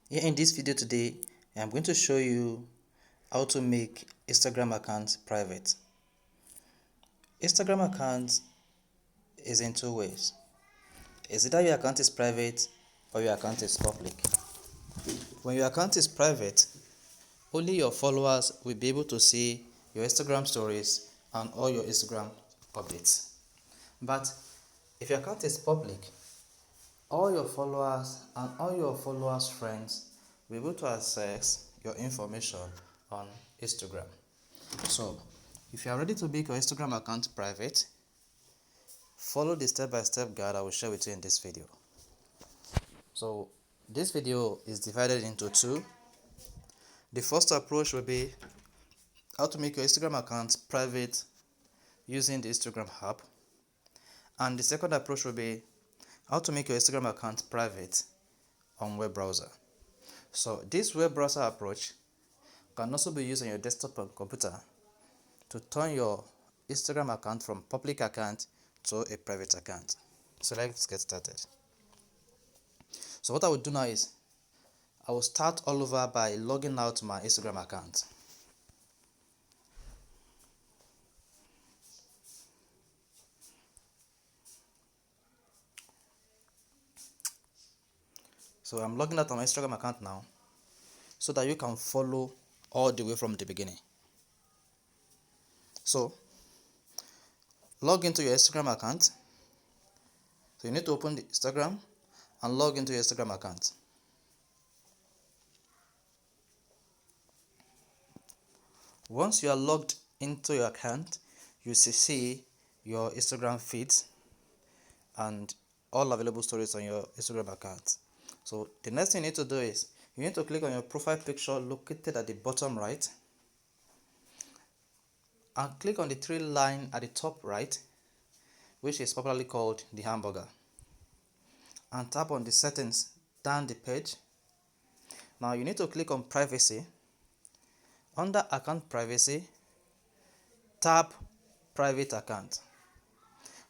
Here in this video today, I'm going to show you how to make Instagram account private. Instagram account is in two ways. Is either your account is private or your account is public. When your account is private, only your followers will be able to see your Instagram stories and all your Instagram updates. But if your account is public, all your followers and all your followers' friends will be able to access your information on Instagram. So, if you are ready to make your Instagram account private, follow the step-by-step guide I will share with you in this video. So, this video is divided into two. The first approach will be how to make your Instagram account private using the Instagram app. And the second approach will be how to make your Instagram account private on web browser. So, this web browser approach can also be used on your desktop or computer to turn your Instagram account from public account to a private account. So let's get started. So what I will do now is I will start all over by logging out to my Instagram account. So I'm logging out on my Instagram account now so that you can follow all the way from the beginning. So log into your Instagram account. So you need to open the Instagram and log into your Instagram account. Once you are logged into your account, you see your Instagram feeds and all available stories on your Instagram account. So the next thing you need to do is you need to click on your profile picture located at the bottom right and click on the three line at the top right, which is popularly called the hamburger, and tap on the settings down the page. Now you need to click on privacy. Under account privacy, tap private account.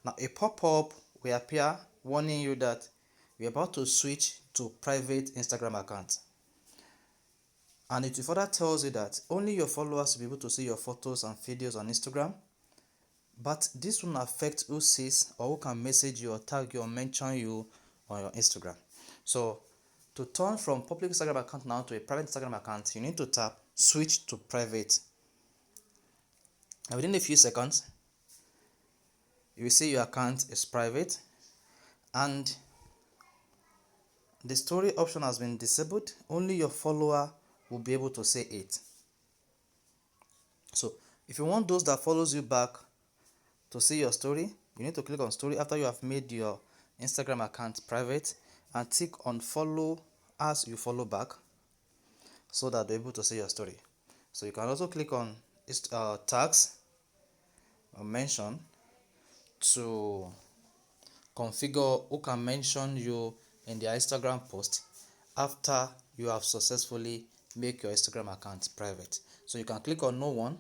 Now a pop-up will appear warning you that we're about to switch to private Instagram account, and it further tells you that only your followers will be able to see your photos and videos on Instagram, but this won't affect who sees or who can message you or tag you or mention you on your Instagram. So to turn from public Instagram account now to a private Instagram account, you need to tap switch to private, and within a few seconds you will see your account is private and the story option has been disabled. Only your follower will be able to see it. So if you want those that follows you back to see your story, you need to click on story after you have made your Instagram account private and tick on follow as you follow back so that they're able to see your story. So you can also click on tags or mention to configure who can mention you in their Instagram post after you have successfully make your Instagram account private. So you can click on no one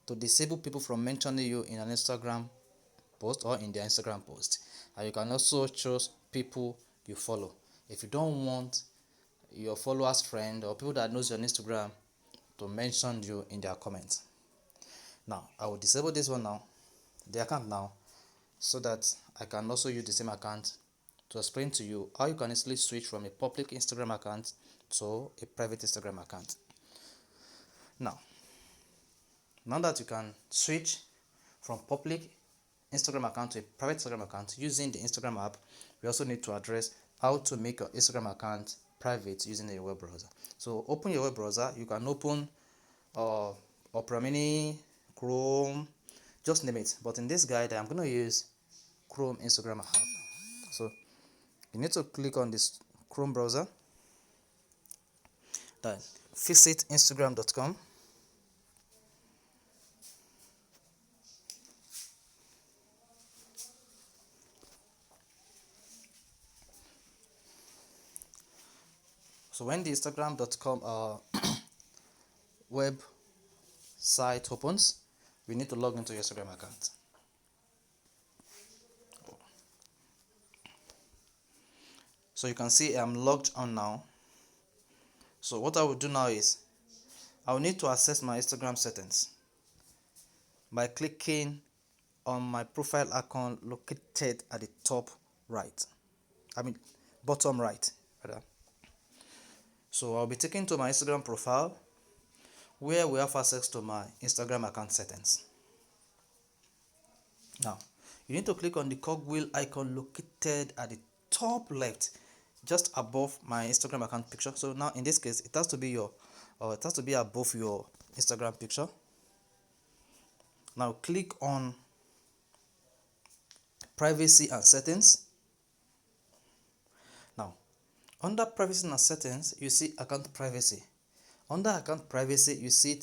to disable people from mentioning you in an Instagram post or in their Instagram post, and you can also choose people you follow if you don't want your followers friend or people that knows your Instagram to mention you in their comments. Now I will disable this one now, the account now, so that I can also use the same account to explain to you how you can easily switch from a public Instagram account to a private Instagram account. Now that you can switch from public Instagram account to a private Instagram account using the Instagram app, we also need to address how to make your Instagram account private using a web browser. So open your web browser. You can open Opera Mini, Chrome, just name it. But in this guide, I'm going to use Chrome Instagram app. So you need to click on this Chrome browser, then visit instagram.com. So when the instagram.com web site opens, we need to log into your Instagram account. So you can see I'm logged on now. So what I will do now is I will need to access my Instagram settings by clicking on my profile icon located at the top right. Bottom right rather. So I'll be taken to my Instagram profile where we have access to my Instagram account settings. Now, you need to click on the cogwheel icon located at the top left, just above my Instagram account picture. So now in this case, it has to be above your Instagram picture. Now click on privacy and settings. Now, under privacy and settings, you see account privacy. Under account privacy, you see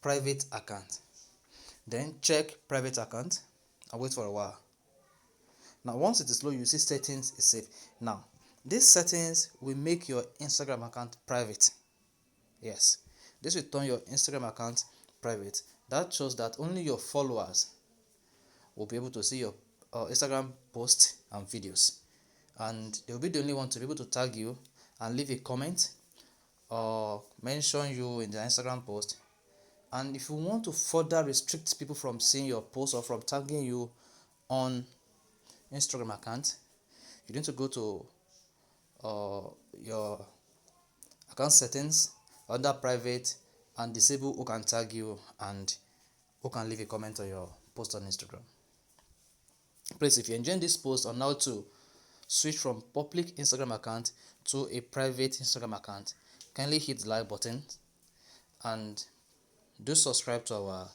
private account. Then check private account and wait for a while. Now once it is low, you see settings is safe. Now these settings will make your Instagram account private. Yes, this will turn your Instagram account private. That shows that only your followers will be able to see your Instagram posts and videos, and they will be the only one to be able to tag you and leave a comment or mention you in their Instagram post. And if you want to further restrict people from seeing your post or from tagging you on Instagram account, you need to go to your account settings under private and disable who can tag you and who can leave a comment on your post on Instagram. Please, if you enjoyed this post on how to switch from public Instagram account to a private Instagram account, kindly hit the like button and do subscribe to our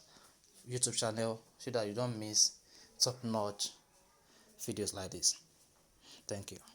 YouTube channel so that you don't miss top-notch videos like this. Thank you.